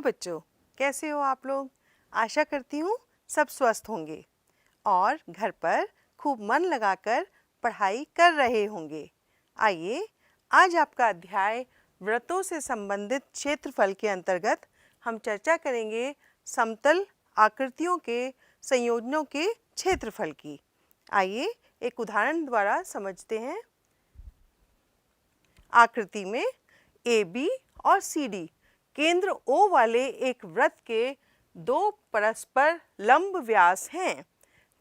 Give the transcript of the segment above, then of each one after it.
बच्चों, कैसे हो आप लोग? आशा करती हूँ सब स्वस्थ होंगे और घर पर खूब मन लगाकर पढ़ाई कर रहे होंगे। आइए आज आपका अध्याय व्रतों से संबंधित क्षेत्रफल के अंतर्गत हम चर्चा करेंगे समतल आकृतियों के संयोजनों के क्षेत्रफल की। आइए एक उदाहरण द्वारा समझते हैं। आकृति में AB और CD केंद्र O वाले एक वृत्त के दो परस्पर लंब व्यास हैं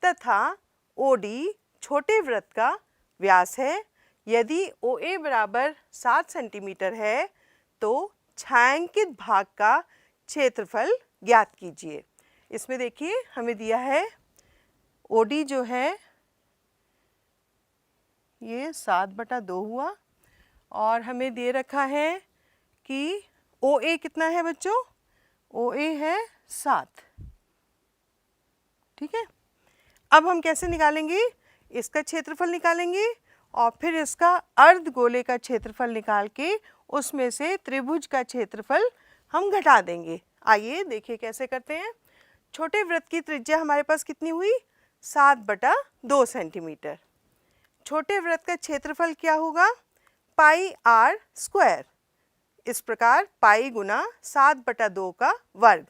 तथा OD छोटे वृत्त का व्यास है। यदि OA बराबर 7 सेंटीमीटर है तो छायांकित भाग का क्षेत्रफल ज्ञात कीजिए। इसमें देखिए हमें दिया है OD जो है ये 7/2 हुआ और हमें दे रखा है कि OA कितना है बच्चों? OA है 7। ठीक है, अब हम कैसे निकालेंगे? इसका क्षेत्रफल निकालेंगे और फिर इसका अर्धगोले का क्षेत्रफल निकाल के उसमें से त्रिभुज का क्षेत्रफल हम घटा देंगे। आइए देखिए कैसे करते हैं। छोटे वृत्त की त्रिज्या हमारे पास कितनी हुई? 7/2 सेंटीमीटर। छोटे वृत्त का क्षेत्रफल क्या होगा? पाई r स्क्वायर। इस प्रकार पाई गुना 7/2 का वर्ग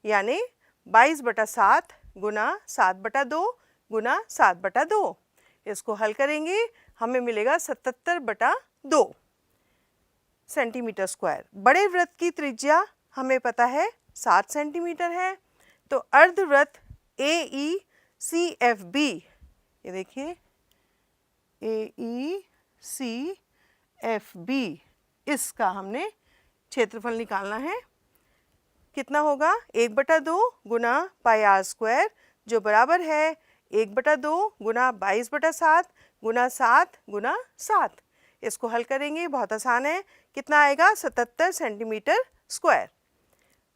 यानी 22/7 गुना 7/2 गुना 7/2। इसको हल करेंगे हमें मिलेगा 77/2 सेंटीमीटर स्क्वायर। बड़े वृत्त की त्रिज्या हमें पता है 7 सेंटीमीटर है, तो अर्धवृत्त AECFB, ये देखिए AECFB, इसका हमने क्षेत्रफल निकालना है। कितना होगा? 1/2 गुना पाई r स्क्वायर जो बराबर है 1/2 गुना 22/7 गुना 7 गुना 7। इसको हल करेंगे, बहुत आसान है। कितना आएगा? 77 सेंटीमीटर स्क्वायर।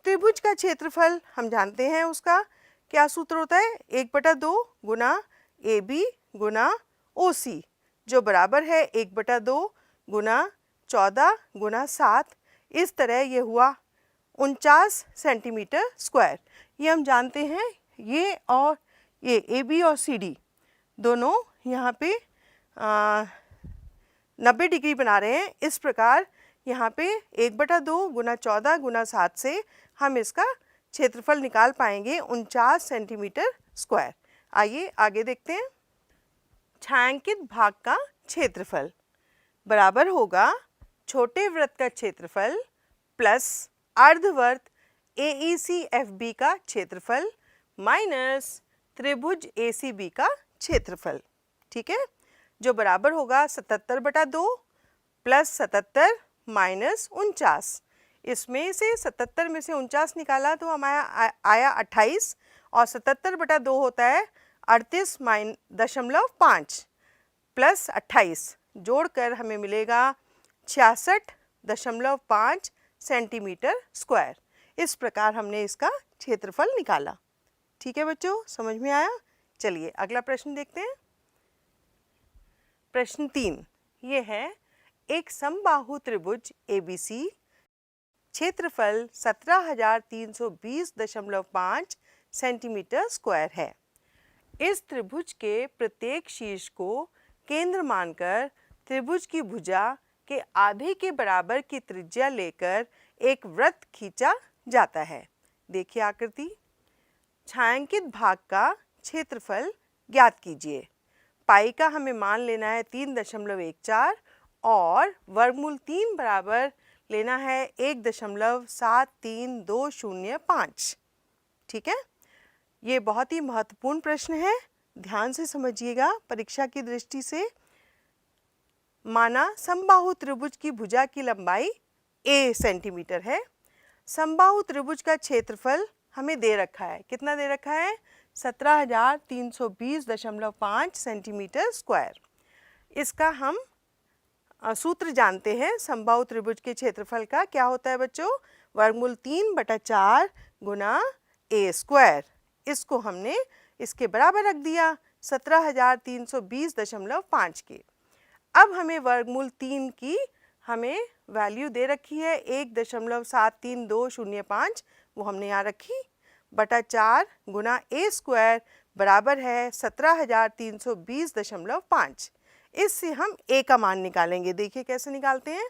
त्रिभुज का क्षेत्रफल हम जानते हैं, उसका क्या सूत्र होता है? 1/2 गुना AB गुना OC जो बराबर है 1/2 गुना 14 गुना 7। इस तरह ये हुआ 49 सेंटीमीटर स्क्वायर। ये हम जानते हैं। ये और ये AB और CD दोनों यहाँ पे 90 डिग्री बना रहे हैं। इस प्रकार यहाँ पे 1/2 गुना 14 गुना 7 से हम इसका क्षेत्रफल निकाल पाएंगे 49 सेंटीमीटर स्क्वायर। आइए आगे देखते हैं। छायांकित भाग का क्षेत्रफल बराबर होगा छोटे वृत्त का क्षेत्रफल प्लस अर्धवृत्त AECFB का क्षेत्रफल माइनस त्रिभुज ACB का क्षेत्रफल। ठीक है, जो बराबर होगा 77/2 प्लस 77 माइनस 49। इसमें से 77 में से 49 निकाला तो हमारा आया 28 और 77/2 होता है 38.5 प्लस 28 जोड़कर हमें मिलेगा 66.5 सेंटीमीटर स्क्वायर। इस प्रकार हमने इसका क्षेत्रफल निकाला। ठीक है बच्चों, समझ में आया? चलिए अगला प्रश्न देखते हैं। प्रश्न 3 ये है, एक समबाहु त्रिभुज ABC क्षेत्रफल 17,320.5 सेंटीमीटर स्क्वायर है। इस त्रिभुज के प्रत्येक शीर्ष को केंद्र मानकर त्रिभुज की भुजा के आधे के बराबर की त्रिज्या लेकर एक वृत्त खींचा जाता है। देखिए आकृति। छायांकित भाग का क्षेत्रफल ज्ञात कीजिए। पाई का हमें मान लेना है 3.14 और वर्गमूल 3 बराबर लेना है 1.73205। ठीक है, ये बहुत ही महत्वपूर्ण प्रश्न है, ध्यान से समझिएगा परीक्षा की दृष्टि से। माना समबाहु त्रिभुज की भुजा की लंबाई A सेंटीमीटर है। समबाहु त्रिभुज का क्षेत्रफल हमें दे रखा है। कितना दे रखा है? 17,320.5 सेंटीमीटर स्क्वायर। इसका हम सूत्र जानते हैं। समबाहु त्रिभुज के क्षेत्रफल का क्या होता है बच्चों? वर्गमूल 3/4 गुना A स्क्वायर। इसको हमने इसके बराबर रख दिया 17,320.5 के। अब हमें वर्गमूल 3 की हमें वैल्यू दे रखी है 1.73205, वो हमने यहाँ रखी, बटा 4 गुना ए स्क्वायर बराबर है 17,320.5। इससे हम ए का मान निकालेंगे। देखिए कैसे निकालते हैं।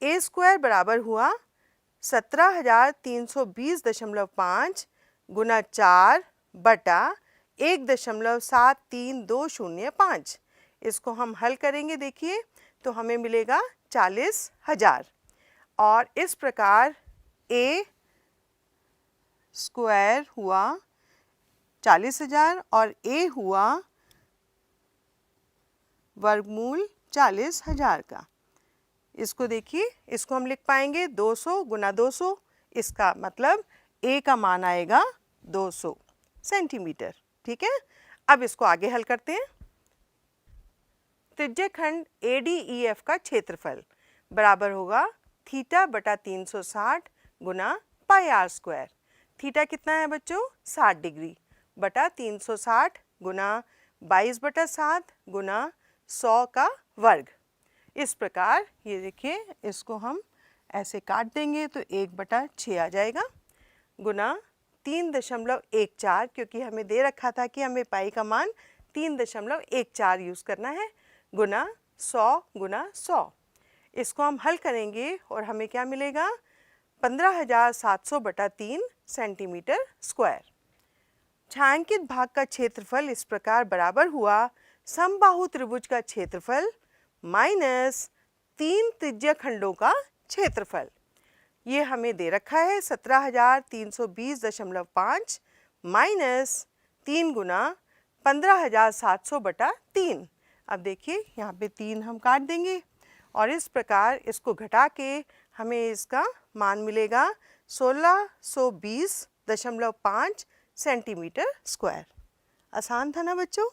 ए स्क्वायर बराबर हुआ 17,320.5 गुना 4 बटा 1.73205। इसको हम हल करेंगे देखिए तो हमें मिलेगा 40,000। और इस प्रकार ए स्क्वायर हुआ 40,000 और ए हुआ वर्गमूल 40,000 का। इसको देखिए, इसको हम लिख पाएंगे 200 गुना 200, इसका मतलब ए का मान आएगा 200 सेंटीमीटर। ठीक है, अब इसको आगे हल करते हैं। त्रिज्यखंड ADEF का क्षेत्रफल बराबर होगा थीटा बटा 360 गुना पाई आर स्क्वायर। थीटा कितना है बच्चों? 60 डिग्री बटा 360 गुना 22/7 गुना 100 का वर्ग। इस प्रकार ये देखिए, इसको हम ऐसे काट देंगे तो 1/6 आ जाएगा, गुना 3.14, क्योंकि हमें दे रखा था कि हमें पाई का मान 3.14 यूज़ करना है, गुना 100 गुना 100। इसको हम हल करेंगे और हमें क्या मिलेगा? 15,700/3 सेंटीमीटर स्क्वायर। छायांकित भाग का क्षेत्रफल इस प्रकार बराबर हुआ समबाहु त्रिभुज का क्षेत्रफल माइनस 3 त्रिज्यखंडों का क्षेत्रफल। ये हमें दे रखा है 17,320.5 माइनस 3 गुना 15,700/3। अब देखिए यहाँ पे 3 हम काट देंगे और इस प्रकार इसको घटा के हमें इसका मान मिलेगा 1620.5 सेंटीमीटर स्क्वायर। आसान था ना बच्चों?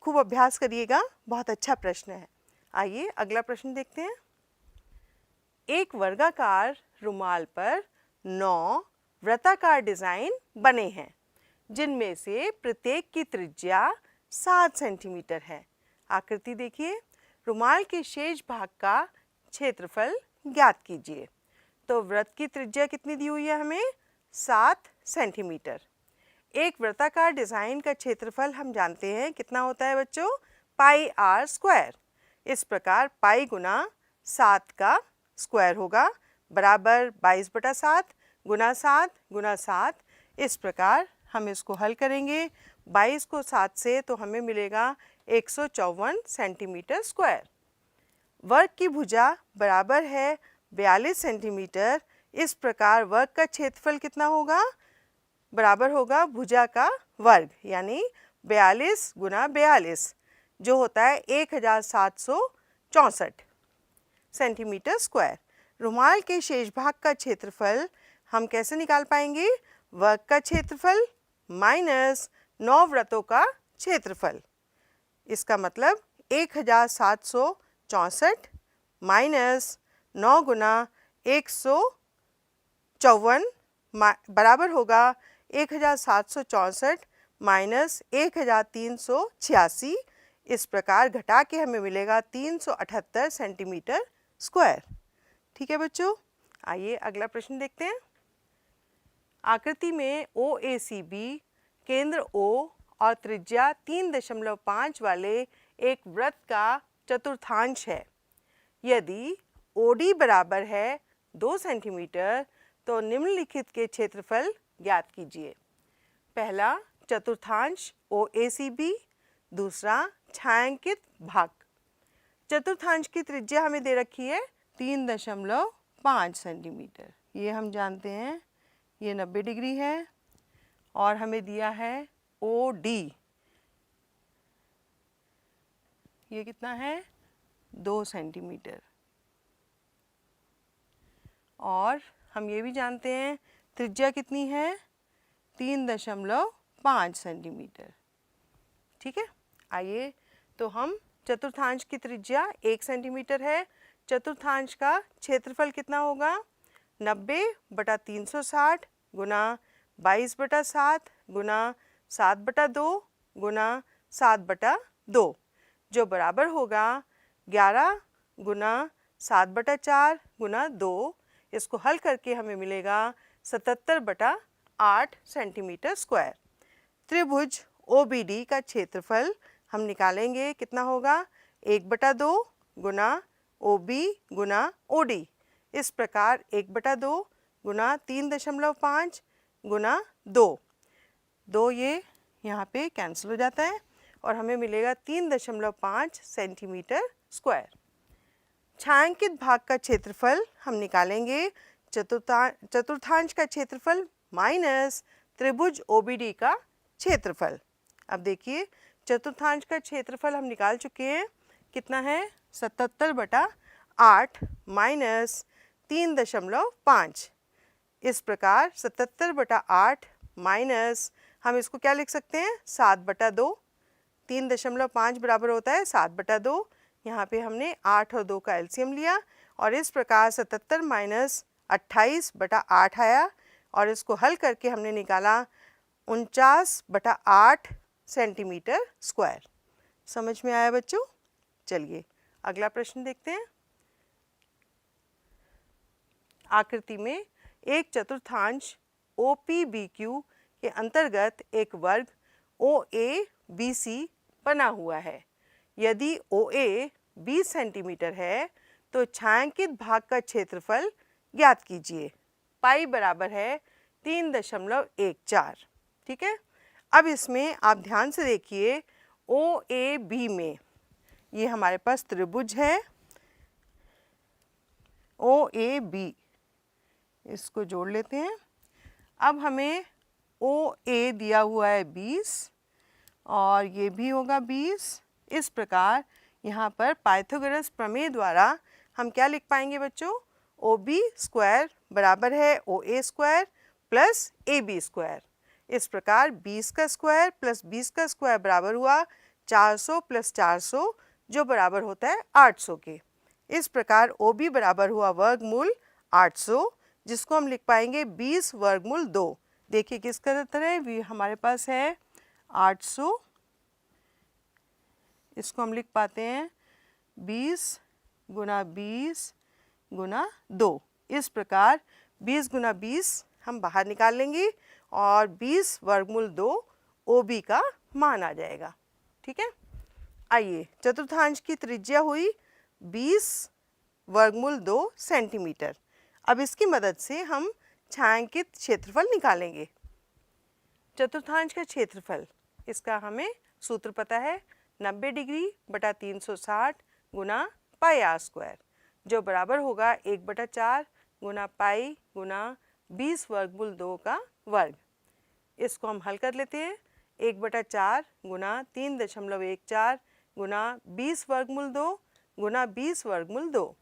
खूब अभ्यास करिएगा, बहुत अच्छा प्रश्न है। आइए अगला प्रश्न देखते हैं। एक वर्गाकार रुमाल पर 9 वृत्ताकार डिज़ाइन बने हैं, जिनमें से प्रत्येक की त्रिज्या 7 सेंटीमीटर है। आकृति देखिए, रुमाल के शेष भाग का क्षेत्रफल ज्ञात कीजिए। तो वृत्त की त्रिज्या कितनी दी हुई है हमें? 7 सेंटीमीटर। एक वृत्ताकार डिज़ाइन का क्षेत्रफल हम जानते हैं कितना होता है बच्चों? पाई आर स्क्वायर। इस प्रकार पाई गुना 7 का स्क्वायर होगा बराबर 22/7 गुना 7 गुना 7। इस प्रकार हम इसको हल करेंगे 22 को 7 से तो हमें मिलेगा 154 सेंटीमीटर स्क्वायर। वर्ग की भुजा बराबर है 42 सेंटीमीटर। इस प्रकार वर्ग का क्षेत्रफल कितना होगा? बराबर होगा भुजा का वर्ग, यानी 42 गुना 42, जो होता है 1764 सेंटीमीटर स्क्वायर। रुमाल के शेष भाग का क्षेत्रफल हम कैसे निकाल पाएंगे? वर्ग का क्षेत्रफल माइनस 9 वृत्तों का क्षेत्रफल। इसका मतलब 1764 माइनस 9 गुना 154 बराबर होगा 1764 माइनस 1386। इस प्रकार घटा के हमें मिलेगा 378 सेंटीमीटर स्क्वायर। ठीक है बच्चों, आइए अगला प्रश्न देखते हैं। आकृति में OACB केंद्र O और त्रिज्या 3.5 वाले एक वृत्त का चतुर्थांश है। यदि OD बराबर है 2 सेंटीमीटर तो निम्नलिखित के क्षेत्रफल ज्ञात कीजिए। पहला चतुर्थांश OACB, दूसरा छायांकित भाग। चतुर्थांश की त्रिज्या हमें दे रखी है 3.5 सेंटीमीटर। ये हम जानते हैं, ये 90 डिग्री है। और हमें दिया है OD, ये कितना है? 2 सेंटीमीटर। और हम ये भी जानते हैं त्रिज्या कितनी है? 3.5 सेंटीमीटर। ठीक है, आइए तो हम चतुर्थांश की त्रिज्या 1 सेंटीमीटर है। चतुर्थांश का क्षेत्रफल कितना होगा? 90/360 गुना 22/7 गुना 7/2 गुना 7/2, जो बराबर होगा 11 गुना 7/4 गुना 2, इसको हल करके हमें मिलेगा 77/8 सेंटीमीटर स्क्वायर। त्रिभुज OBD का क्षेत्रफल हम निकालेंगे, कितना होगा 1/2 गुना OB गुना OD। इस प्रकार 1/2 गुना 3.5 गुना 2 ये यहाँ पे कैंसिल हो जाता है और हमें मिलेगा 3.5 सेंटीमीटर स्क्वायर। छायांकित भाग का क्षेत्रफल हम निकालेंगे, चतुर्थांश का क्षेत्रफल माइनस त्रिभुज OBD का क्षेत्रफल। अब देखिए चतुर्थांश का क्षेत्रफल हम निकाल चुके हैं, कितना है 77/8 माइनस 3.5। इस प्रकार 77/8 माइनस हम इसको क्या लिख सकते हैं 7/2। 3.5 बराबर होता है 7/2। यहाँ पे हमने 8 और 2 का एलसीएम लिया और इस प्रकार 77 माइनस 28/8 आया और इसको हल करके हमने निकाला 49/8 सेंटीमीटर स्क्वायर। समझ में आया बच्चों? चलिए अगला प्रश्न देखते हैं। आकृति में एक चतुर्थांश OPBQ के अंतर्गत एक वर्ग OABC बना हुआ है। यदि OA 20 सेंटीमीटर है तो छायांकित भाग का क्षेत्रफल ज्ञात कीजिए। पाई बराबर है 3.14। ठीक है, अब इसमें आप ध्यान से देखिए OAB में ये हमारे पास त्रिभुज है OAB, इसको जोड़ लेते हैं। अब हमें OA दिया हुआ है 20 और ये भी होगा 20। इस प्रकार यहाँ पर पाइथागोरस प्रमेय द्वारा हम क्या लिख पाएंगे बच्चों, OB स्क्वायर बराबर है OA square plus AB square. इस प्रकार 20 का स्क्वायर प्लस 20 का स्क्वायर बराबर हुआ 400 प्लस 400 जो बराबर होता है 800 के। इस प्रकार OB बराबर हुआ वर्गमूल 800, जिसको हम लिख पाएंगे 20 वर्गमूल 2। देखिए किसका तरह है, हमारे पास है 800, इसको हम लिख पाते हैं 20 गुना 20 गुना 2। इस प्रकार 20 गुना 20 हम बाहर निकाल लेंगे और 20 वर्गमूल 2 OB का मान आ जाएगा। ठीक है, आइए चतुर्थांश की त्रिज्या हुई 20 वर्गमूल 2 सेंटीमीटर। अब इसकी मदद से हम छायांकित क्षेत्रफल निकालेंगे। चतुर्थांश का क्षेत्रफल, इसका हमें सूत्र पता है 90 डिग्री बटा 360 गुना पाई आर स्क्वायर, जो बराबर होगा 1/4 गुना पाई गुना 20 वर्गमूल 2 का वर्ग। इसको हम हल कर लेते हैं। 1/4 गुना 3.14 गुना 20 वर्गमूल 2 गुना 20 वर्गमूल 2।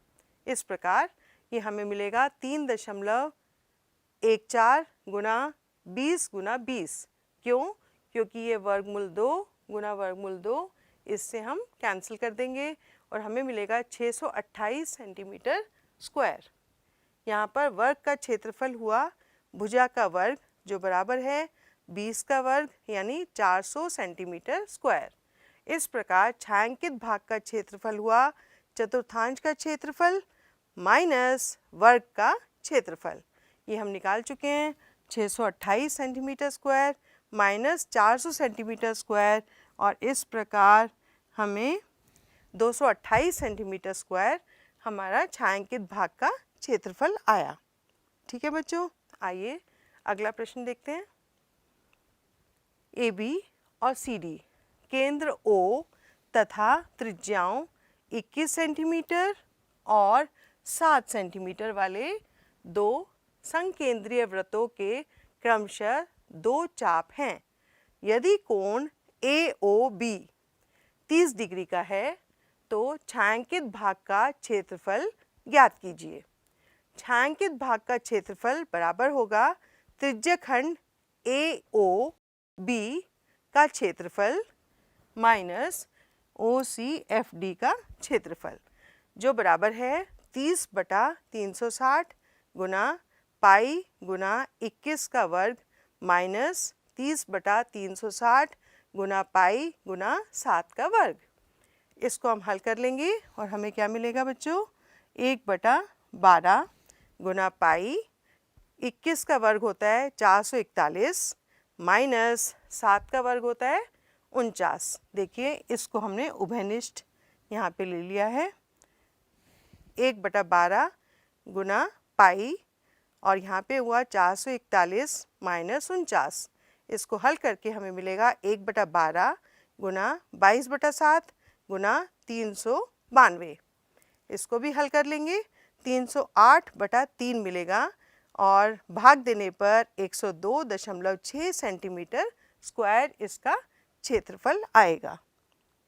इस प्रकार ये हमें मिलेगा 3.14 गुना 20 गुना 20। क्यों? क्योंकि ये वर्गमूल 2 गुना वर्गमूल 2, इससे हम कैंसिल कर देंगे और हमें मिलेगा 628 सेंटीमीटर स्क्वायर। यहाँ पर वर्ग का क्षेत्रफल हुआ भुजा का वर्ग, जो बराबर है 20 का वर्ग यानी 400 सेंटीमीटर स्क्वायर। इस प्रकार छायांकित भाग का क्षेत्रफल हुआ चतुर्थांश का क्षेत्रफल माइनस वर्ग का क्षेत्रफल। ये हम निकाल चुके हैं 628 centimetre square minus 400 centimetre square, और इस प्रकार हमें 228 सेंटीमीटर स्क्वायर हमारा छायांकित भाग का क्षेत्रफल आया। ठीक है बच्चों, आइए अगला प्रश्न देखते हैं। AB और CD केंद्र O तथा त्रिज्याओं 21 सेंटीमीटर और 7 सेंटीमीटर वाले दो संकेंद्रीय वृत्तों के क्रमशः दो चाप हैं। यदि कोण AOB 30 डिग्री का है तो छायांकित भाग का क्षेत्रफल ज्ञात कीजिए। छायांकित भाग का क्षेत्रफल बराबर होगा त्रिज्यखंड AOB का क्षेत्रफल माइनस OCFD का क्षेत्रफल, जो बराबर है 30/360 गुना पाई गुना 21 का वर्ग माइनस 30/360 गुना पाई गुना 7 का वर्ग। इसको हम हल कर लेंगे और हमें क्या मिलेगा बच्चों, 1/12 गुना पाई, 21 का वर्ग होता है 441 माइनस 7 का वर्ग होता है 49। देखिए इसको हमने उभयनिष्ठ यहाँ पे ले लिया है। 1/12 गुना पाई और यहाँ पे हुआ 441 माइनस 49। इसको हल करके हमें मिलेगा 1/12 गुना 22/7 गुना 392। इसको भी हल कर लेंगे, 308/3 मिलेगा और भाग देने पर 102.6 सेंटीमीटर स्क्वायर इसका क्षेत्रफल आएगा।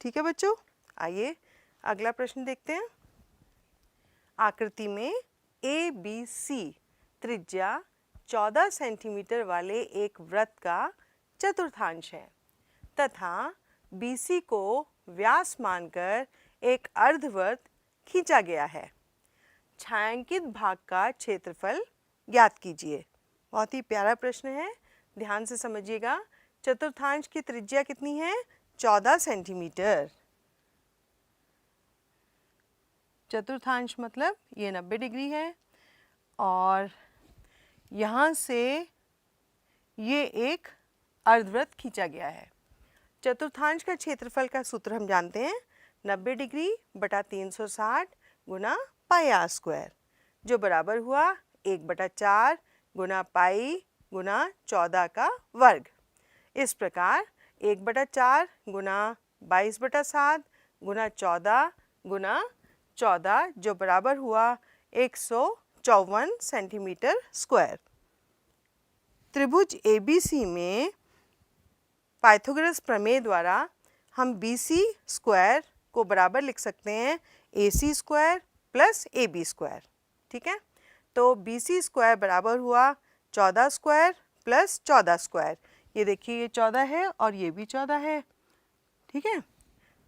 ठीक है बच्चों, आइए अगला प्रश्न देखते हैं। आकृति में ABC त्रिज्या 14 सेंटीमीटर वाले एक वृत्त का चतुर्थांश है तथा BC को व्यास मानकर एक अर्धवृत्त खींचा गया है। छायांकित भाग का क्षेत्रफल ज्ञात कीजिए। बहुत ही प्यारा प्रश्न है, ध्यान से समझिएगा। चतुर्थांश की त्रिज्या कितनी है? 14 सेंटीमीटर। चतुर्थांश मतलब ये 90 डिग्री है और यहाँ से ये एक अर्धवृत्त खींचा गया है। चतुर्थांश का क्षेत्रफल का सूत्र हम जानते हैं, 90 डिग्री बटा 360 गुना पाई आर स्क्वायर, जो बराबर हुआ 1/4 गुना पाई गुना 14 का वर्ग। इस प्रकार 1/4 गुना 22/7 गुना 14 गुना 14 जो बराबर हुआ 154 सेंटीमीटर स्क्वायर। त्रिभुज ABC में पाइथागोरस प्रमेय द्वारा हम BC स्क्वायर को बराबर लिख सकते हैं AC square plus AB square. ठीक है, तो BC स्क्वायर बराबर हुआ 14 स्क्वायर प्लस 14 स्क्वायर। ये देखिए ये 14 है और ये भी 14 है। ठीक है,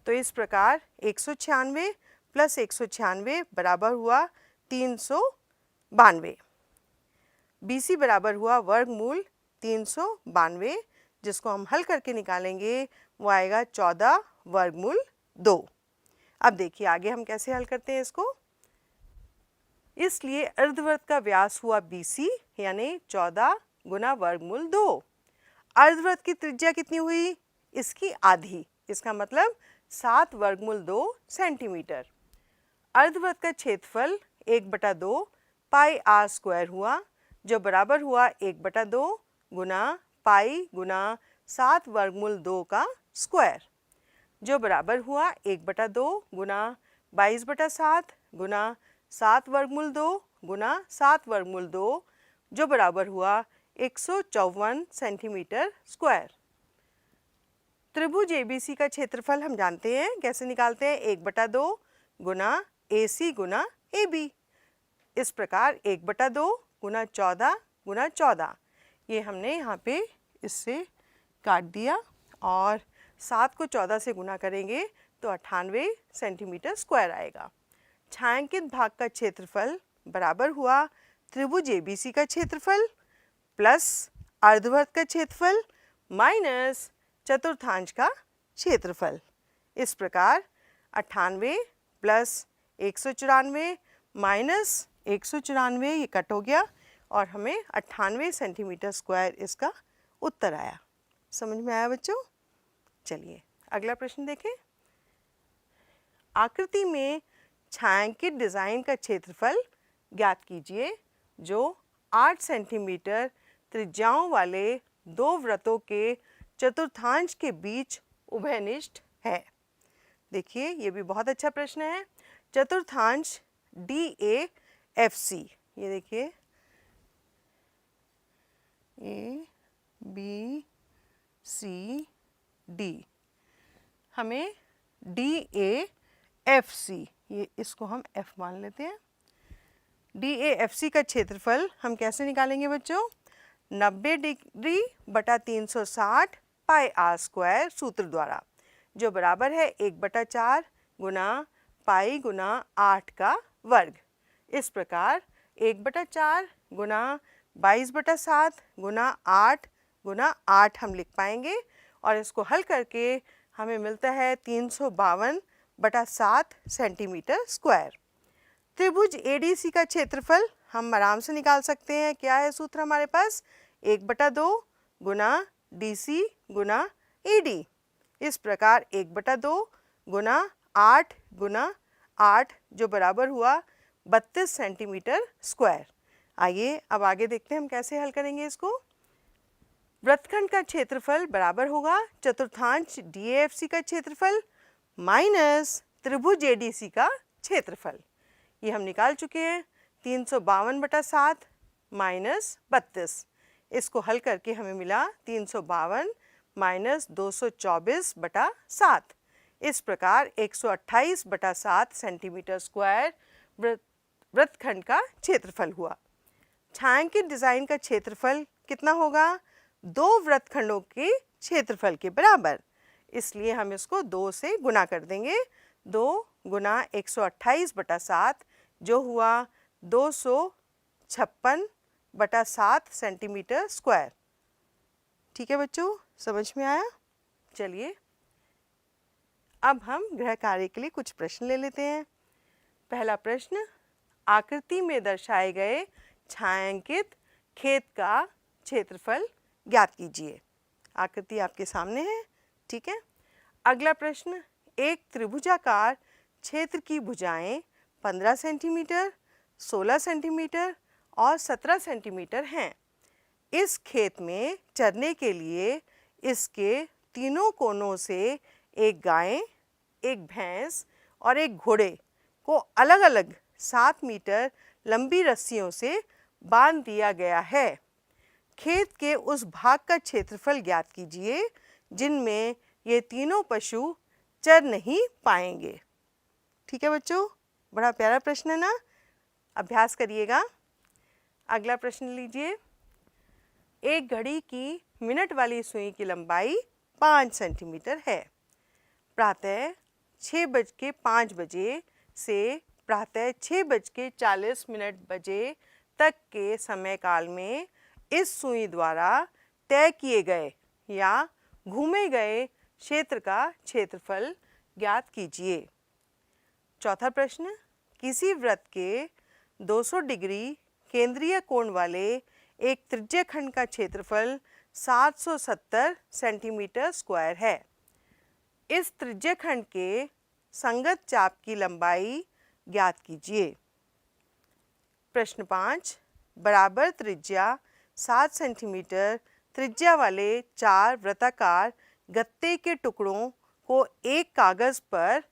तो इस प्रकार 196 प्लस 196 बराबर हुआ 392। BC बराबर हुआ वर्गमूल 392, जिसको हम हल करके निकालेंगे वो आएगा 14 वर्गमूल 2। अब देखिए आगे हम कैसे हल करते हैं इसको। इसलिए अर्धवृत्त का व्यास हुआ BC यानी 14 गुना वर्गमूल 2। अर्धवृत्त की त्रिज्या कितनी हुई? इसकी आधी, इसका मतलब 7 वर्गमूल 2 सेंटीमीटर। अर्धवृत्त का क्षेत्रफल 1/2 पाई आर स्क्वायर हुआ, जो बराबर हुआ 1/2 गुना पाई गुना 7 वर्गमूल 2 का स्क्वायर, जो बराबर हुआ 1/2 गुना 22/7 गुना 7 वर्गमूल 2 गुना 7 वर्गमूल 2, जो बराबर हुआ 154 सेंटीमीटर स्क्वायर। त्रिभुज ABC का क्षेत्रफल हम जानते हैं, कैसे निकालते हैं? 1/2 गुना AC गुना AB। इस प्रकार 1/2 गुना 14 गुना 14, ये हमने यहाँ पे इससे काट दिया और 7 को 14 से गुना करेंगे तो 98 सेंटीमीटर स्क्वायर आएगा। छायांकित भाग का क्षेत्रफल बराबर हुआ त्रिभुज ABC का क्षेत्रफल प्लस अर्धवृत्त का क्षेत्रफल माइनस चतुर्थांश का क्षेत्रफल। इस प्रकार 98 प्लस 194 माइनस 194 ये कट हो गया और हमें 98 सेंटीमीटर स्क्वायर इसका उत्तर आया। समझ में आया बच्चों? चलिए अगला प्रश्न देखें। आकृति में छायांकित डिज़ाइन का क्षेत्रफल ज्ञात कीजिए जो 8 सेंटीमीटर त्रिज्याओं वाले दो वृत्तों के चतुर्थांश के बीच उभयनिष्ठ है। देखिए ये भी बहुत अच्छा प्रश्न है। चतुर्थांश DAFC, ये देखिए ABCD, हमें DAFC, ये इसको हम F मान लेते हैं। DAFC का क्षेत्रफल हम कैसे निकालेंगे बच्चों? 90 डिग्री बटा 360 पाई आर स्क्वायर सूत्र द्वारा, जो बराबर है 1/4 गुना पाई गुना 8 का वर्ग। इस प्रकार 1/4 गुना 22/7 गुना 8 हम लिख पाएंगे और इसको हल करके हमें मिलता है 352/7 सेंटीमीटर स्क्वायर। त्रिभुज एडीसी का क्षेत्रफल हम आराम से निकाल सकते हैं। क्या है सूत्र हमारे पास? 1/2 गुना DC गुना AD। इस प्रकार 1/2 गुना 8 गुना 8 जो बराबर हुआ 32 सेंटीमीटर स्क्वायर। आइए अब आगे देखते हैं हम कैसे हल करेंगे इसको। वृत्तखंड का क्षेत्रफल बराबर होगा चतुर्थांश DAFC का क्षेत्रफल माइनस त्रिभुज ADC का क्षेत्रफल। ये हम निकाल चुके हैं। 352/7 माइनस 32, इसको हल करके हमें मिला 352 माइनस 224/7। इस प्रकार 128/7 सेंटीमीटर स्क्वायर वृत्तखंड का क्षेत्रफल हुआ। छायांकित डिज़ाइन का क्षेत्रफल कितना होगा? 2 वृत्तखंडों के क्षेत्रफल के बराबर, इसलिए हम इसको 2 से गुना कर देंगे। 2 गुना 128/7 जो हुआ 256/7 सेंटीमीटर स्क्वायर। ठीक है बच्चों, समझ में आया? चलिए अब हम गृह कार्य के लिए कुछ प्रश्न ले लेते हैं। पहला प्रश्न, आकृति में दर्शाए गए छायांकित खेत का क्षेत्रफल ज्ञात कीजिए। आकृति आपके सामने है, ठीक है। अगला प्रश्न, एक त्रिभुजाकार क्षेत्र की भुजाएं 15 सेंटीमीटर, 16 सेंटीमीटर और 17 सेंटीमीटर हैं। इस खेत में चरने के लिए इसके तीनों कोनों से एक गाय, एक भैंस और एक घोड़े को अलग अलग 7 मीटर लंबी रस्सियों से बांध दिया गया है। खेत के उस भाग का क्षेत्रफल ज्ञात कीजिए जिनमें ये तीनों पशु चर नहीं पाएंगे। ठीक है बच्चों, बड़ा प्यारा प्रश्न है ना, अभ्यास करिएगा। अगला प्रश्न लीजिए। एक घड़ी की मिनट वाली सुई की लंबाई 5 सेंटीमीटर है। प्रातः 6:05 बजे से प्रातः 6:40 बजे तक के समय काल में इस सुई द्वारा तय किए गए या घूमे गए क्षेत्र का क्षेत्रफल ज्ञात कीजिए। चौथा प्रश्न, किसी वृत्त के 200 डिग्री केंद्रीय कोण वाले एक त्रिज्यखंड का क्षेत्रफल 770 सेंटीमीटर स्क्वायर है। इस त्रिज्यखंड के संगत चाप की लंबाई ज्ञात कीजिए। प्रश्न 5, बराबर त्रिज्या 7 सेंटीमीटर त्रिज्या वाले 4 वृत्ताकार गत्ते के टुकड़ों को एक कागज पर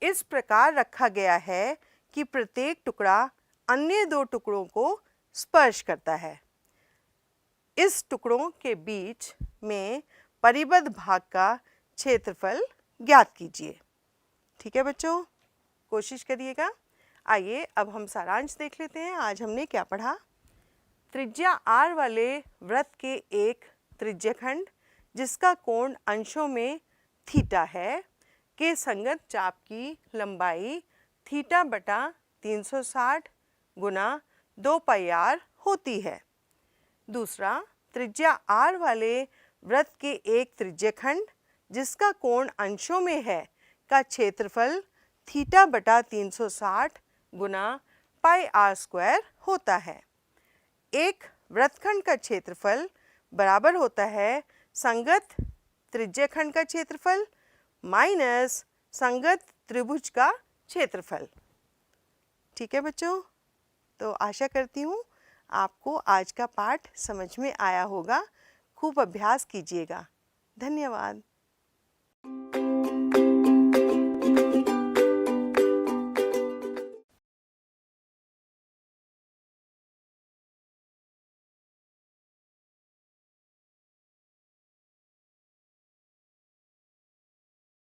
इस प्रकार रखा गया है कि प्रत्येक टुकड़ा अन्य 2 टुकड़ों को स्पर्श करता है। इस टुकड़ों के बीच में परिबद्ध भाग का क्षेत्रफल ज्ञात कीजिए। ठीक है बच्चों, कोशिश करिएगा। आइए अब हम सारांश देख लेते हैं। आज हमने क्या पढ़ा। त्रिज्या r वाले वृत्त के एक त्रिज्यखंड जिसका कोण अंशों में थीटा है के संगत चाप की लंबाई θ/360 गुना 2πr होती है। दूसरा, त्रिज्या r वाले वृत्त के एक त्रिज्यखंड जिसका कोण अंशों में है का क्षेत्रफल θ/360 गुना πr² होता है। एक वृत्तखंड का क्षेत्रफल बराबर होता है संगत त्रिज्यखंड का क्षेत्रफल माइनस संगत त्रिभुज का क्षेत्रफल। ठीक है बच्चों, तो आशा करती हूँ आपको आज का पाठ समझ में आया होगा। खूब अभ्यास कीजिएगा। धन्यवाद।